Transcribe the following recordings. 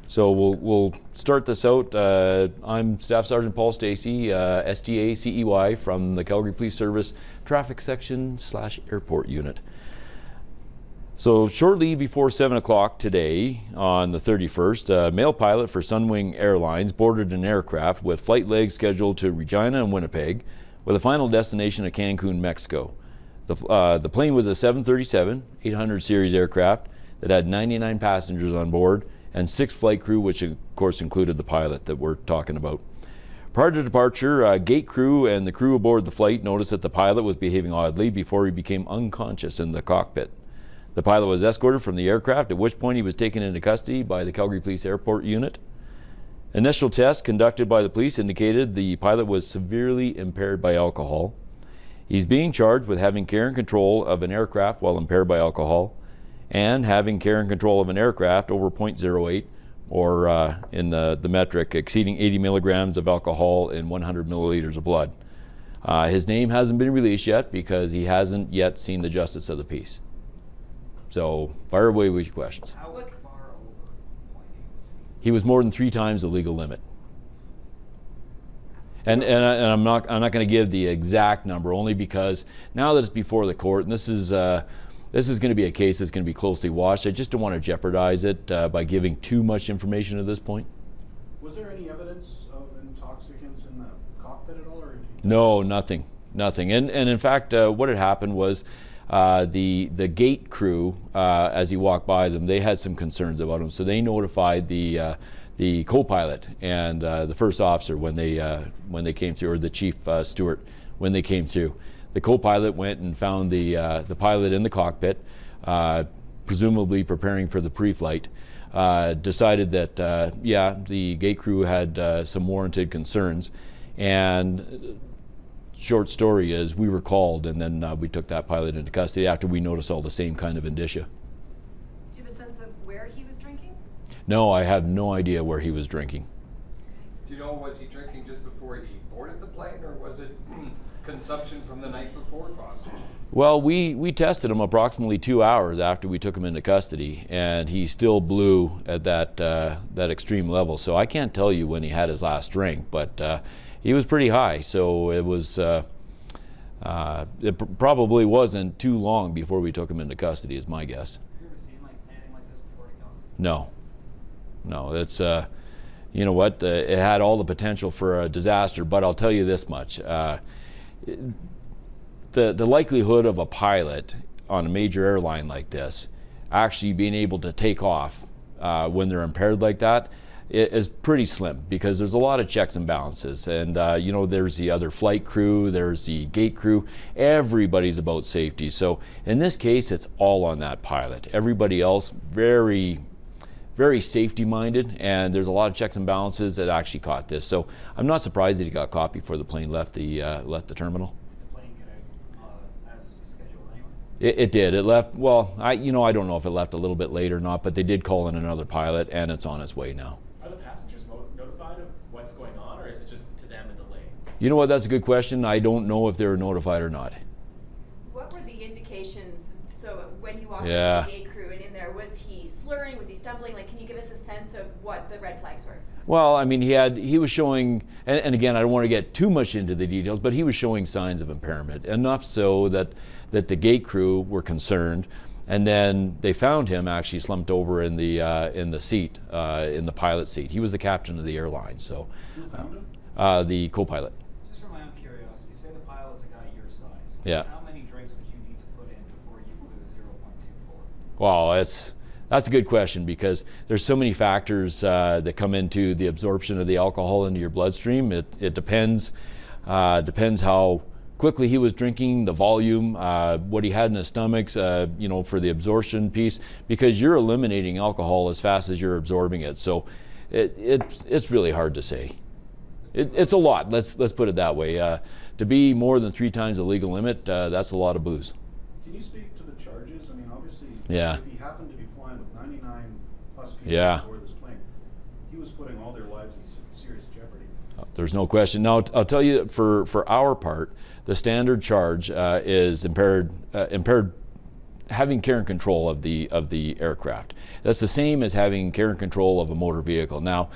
So we'll start this out. I'm Staff Sergeant Paul Stacey, STA CEY from the Calgary Police Service Traffic Section / Airport Unit. So shortly before 7 o'clock today, on the 31st, a male pilot for Sunwing Airlines boarded an aircraft with flight legs scheduled to Regina and Winnipeg, with a final destination at Cancun, Mexico. The plane was a 737-800 series aircraft that had 99 passengers on board and 6 flight crew, which of course included the pilot that we're talking about. Prior to departure, gate crew and the crew aboard the flight noticed that the pilot was behaving oddly before he became unconscious in the cockpit. The pilot was escorted from the aircraft, at which point he was taken into custody by the Calgary Police Airport Unit. Initial tests conducted by the police indicated the pilot was severely impaired by alcohol. He's being charged with having care and control of an aircraft while impaired by alcohol, and having care and control of an aircraft over 0.08, or in the metric, exceeding 80 milligrams of alcohol in 100 milliliters of blood. His name hasn't been released yet because he hasn't yet seen the justice of the peace. So fire away with your questions. How far over pointing was he? He was more than 3 times the legal limit. And I'm not going to give the exact number, only because now that it's before the court, and this is going to be a case that's going to be closely watched. I just don't want to jeopardize it by giving too much information at this point. Was there any evidence of intoxicants in the cockpit at all? Or No, nothing. And in fact, what had happened was the gate crew, as he walked by them, they had some concerns about him, so they notified the co-pilot and the first officer when they came through, or the chief steward when they came through. The co-pilot went and found the pilot in the cockpit, presumably preparing for the pre-flight. Decided that the gate crew had some warranted concerns, and short story is we were called, and then we took that pilot into custody after we noticed all the same kind of indicia. Do you have a sense of where he was drinking? No, I have no idea where he was drinking. Do you know, was he drinking just before he boarded the plane, or was it consumption from the night before possibly? Well, we tested him approximately 2 hours after we took him into custody, and he still blew at that extreme level. So I can't tell you when he had his last drink, but he was pretty high. So it was probably wasn't too long before we took him into custody, is my guess. Have you ever seen anything like this before he gone? No, it's you know what? It had all the potential for a disaster, but I'll tell you this much. The likelihood of a pilot on a major airline like this actually being able to take off when they're impaired like that is pretty slim, because there's a lot of checks and balances, and there's the other flight crew, there's the gate crew, everybody's about safety. So in this case, it's all on that pilot. Everybody else very safety minded, and there's a lot of checks and balances that actually caught this. So I'm not surprised that he got caught before the plane left the terminal. The plane get out as scheduled anyway? It did. It left. Well, I don't know if it left a little bit late or not, but they did call in another pilot, and it's on its way now. Are the passengers notified of what's going on, or is it just to them a delay? You know what? That's a good question. I don't know if they were notified or not. What were the indications? So when he walked Yeah. into the gate crew and in there, was he slurring? Was he stumbling? Can you give us a sense of what the red flags were? Well, I mean, he was showing, and again, I don't want to get too much into the details, but he was showing signs of impairment, enough so that the gate crew were concerned, and then they found him actually slumped over in the seat, in the pilot seat. He was the captain of the airline, so Who found him? the co-pilot. Just for my own curiosity, say the pilot's a guy your size. Yeah. How many drinks would you need to put in before you lose 0.24? Well, that's a good question, because there's so many factors that come into the absorption of the alcohol into your bloodstream. It depends how quickly he was drinking, the volume, what he had in his stomach, for the absorption piece, because you're eliminating alcohol as fast as you're absorbing it. So it's really hard to say. It's a lot. Let's put it that way. To be more than 3 times the legal limit, that's a lot of booze. Can you speak to the charges? I mean, obviously, Yeah. if he happened to be flying with 99 plus people Yeah. aboard this plane, he was putting all their lives in serious jeopardy. There's no question. Now, I'll tell you, for our part, the standard charge is impaired having care and control of the aircraft. That's the same as having care and control of a motor vehicle. Now,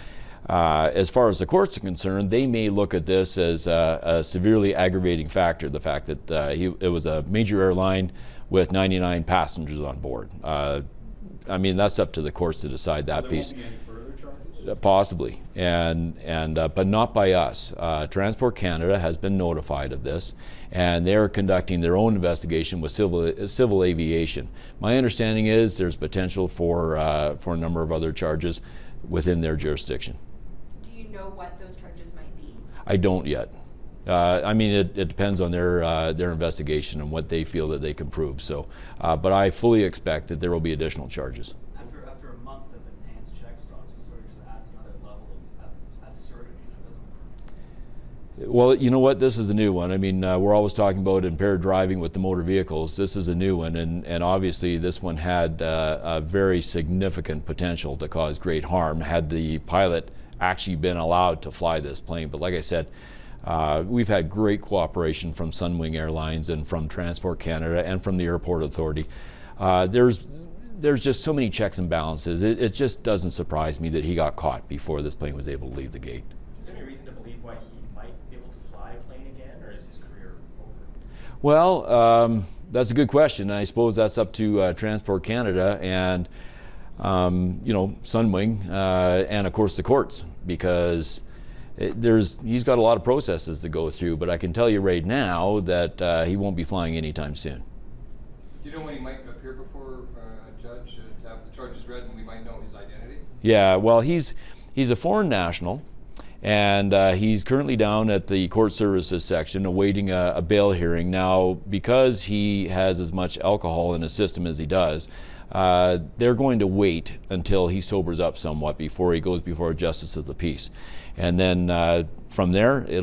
as far as the courts are concerned, they may look at this as a severely aggravating factor, the fact that it was a major airline with 99 passengers on board. I mean, that's up to the courts to decide that piece. There won't be any further charges? Possibly, but not by us. Transport Canada has been notified of this, and they're conducting their own investigation with civil aviation. My understanding is there's potential for a number of other charges within their jurisdiction. Do you know what those charges might be? I don't yet. I mean, it depends on their investigation and what they feel that they can prove. So, but I fully expect that there will be additional charges. After a month of enhanced check stops, it sort of just adds another level of absurdity, doesn't it? Well, you know what? This is a new one. I mean, we're always talking about impaired driving with the motor vehicles. This is a new one, and obviously this one had a very significant potential to cause great harm had the pilot actually been allowed to fly this plane. But like I said, we've had great cooperation from Sunwing Airlines and from Transport Canada and from the Airport Authority. There's just so many checks and balances. It just doesn't surprise me that he got caught before this plane was able to leave the gate. Is there any reason to believe why he might be able to fly a plane again, or is his career over? Well, that's a good question. I suppose that's up to Transport Canada and Sunwing and of course the courts, because he's got a lot of processes to go through. But I can tell you right now that he won't be flying anytime soon. Do you know when he might appear before a judge to have the charges read, and we might know his identity? Yeah, well, he's a foreign national, and he's currently down at the court services section awaiting a bail hearing. Now, because he has as much alcohol in his system as he does, they're going to wait until he sobers up somewhat before he goes before a justice of the peace. And then from there, it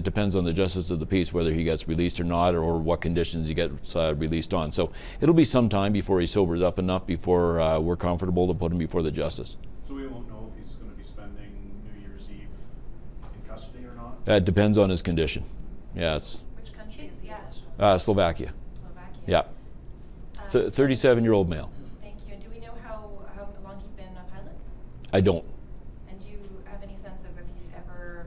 depends on the justice of the peace whether he gets released or not, or what conditions he gets released on. So it'll be some time before he sobers up enough before we're comfortable to put him before the justice. So we won't know if he's going to be spending New Year's Eve in custody or not? It depends on his condition. Yeah, it's Which country is he? Yeah. Slovakia. Slovakia. Yeah, 37-year-old male. Thank you. And do we know how long he'd been a pilot? I don't. And do you have any sense of if he'd ever,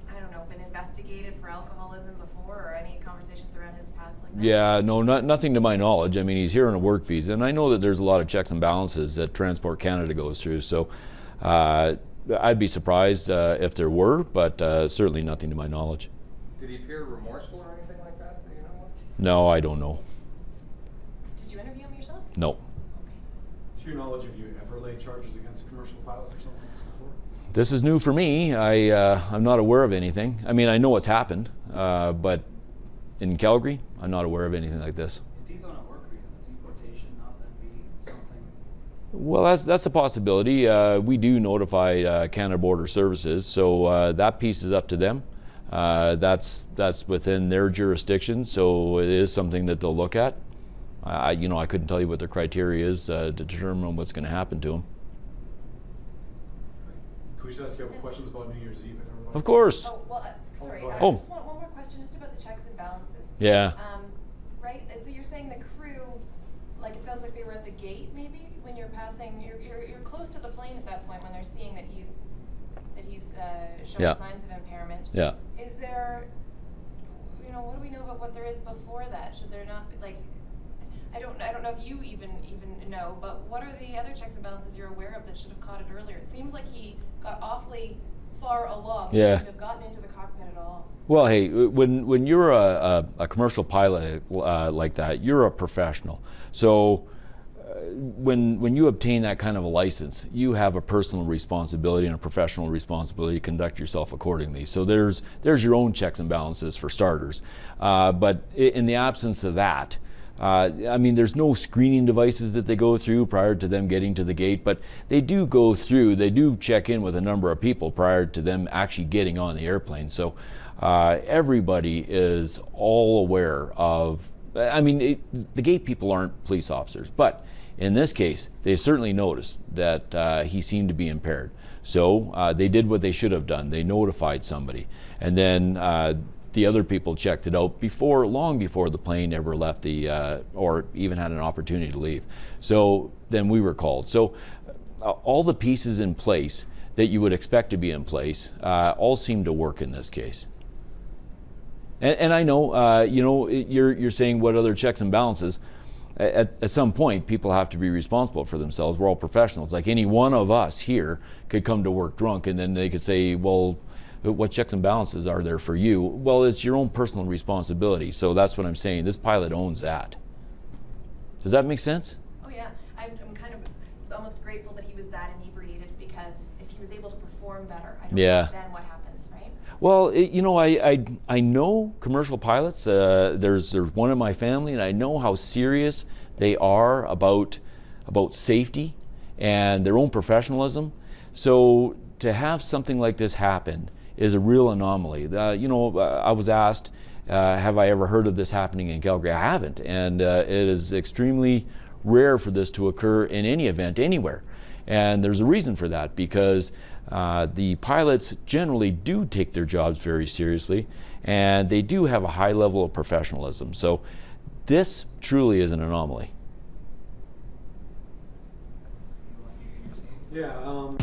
I don't know, been investigated for alcoholism before, or any conversations around his past like that? Yeah, no, nothing to my knowledge. I mean, he's here on a work visa, and I know that there's a lot of checks and balances that Transport Canada goes through. So I'd be surprised if there were, but certainly nothing to my knowledge. Did he appear remorseful or anything like that you know of? No, I don't know. Did you interview him yourself? No. Okay. To your knowledge, have you ever laid charges against a commercial pilot or something like this before? This is new for me. I'm not aware of anything. I mean, I know what's happened, but in Calgary, I'm not aware of anything like this. If he's on a work visa, deportation not then be something. Well, that's a possibility. We do notify Canada Border Services, so that piece is up to them. That's within their jurisdiction, so it is something that they'll look at. I couldn't tell you what their criteria is to determine what's going to happen to him. Can we just ask you a couple questions about New Year's Eve? If everyone Of course. Oh, well, sorry. go ahead. I just want one more question just about the checks and balances. Yeah. Right? And so you're saying the crew, like it sounds like they were at the gate maybe when you're passing, you're close to the plane at that point when they're seeing that he's showing Yeah. signs of impairment. Yeah. Is there, what do we know about what there is before that? Should there not be, like, I don't know if you even know, but what are the other checks and balances you're aware of that should have caught it earlier? It seems like he got awfully far along. Yeah. He couldn't have gotten into the cockpit at all. Well, hey, when you're a commercial pilot like that, you're a professional. So when you obtain that kind of a license, you have a personal responsibility and a professional responsibility to conduct yourself accordingly. So there's your own checks and balances for starters. But in the absence of that, I mean, there's no screening devices that they go through prior to them getting to the gate, but they do check in with a number of people prior to them actually getting on the airplane. So everybody is all aware of, the gate people aren't police officers, but in this case, they certainly noticed that he seemed to be impaired. So they did what they should have done. They notified somebody. And then the other people checked it out long before the plane ever left the, or even had an opportunity to leave. So then we were called. So all the pieces in place that you would expect to be in place all seem to work in this case. And I know, you're saying what other checks and balances. At some point, people have to be responsible for themselves. We're all professionals. Like any one of us here could come to work drunk, and then they could say, well, what checks and balances are there for you? Well, it's your own personal responsibility. So that's what I'm saying. This pilot owns that. Does that make sense? Oh yeah, I'm kind of, it's almost grateful that he was that inebriated, because if he was able to perform better, I don't Yeah. know then what happens, right? Well, I know commercial pilots. There's one in my family, and I know how serious they are about safety and their own professionalism. So to have something like this happen is a real anomaly. I was asked, have I ever heard of this happening in Calgary? I haven't, and it is extremely rare for this to occur in any event anywhere. And there's a reason for that, because the pilots generally do take their jobs very seriously, and they do have a high level of professionalism. So this truly is an anomaly. Yeah.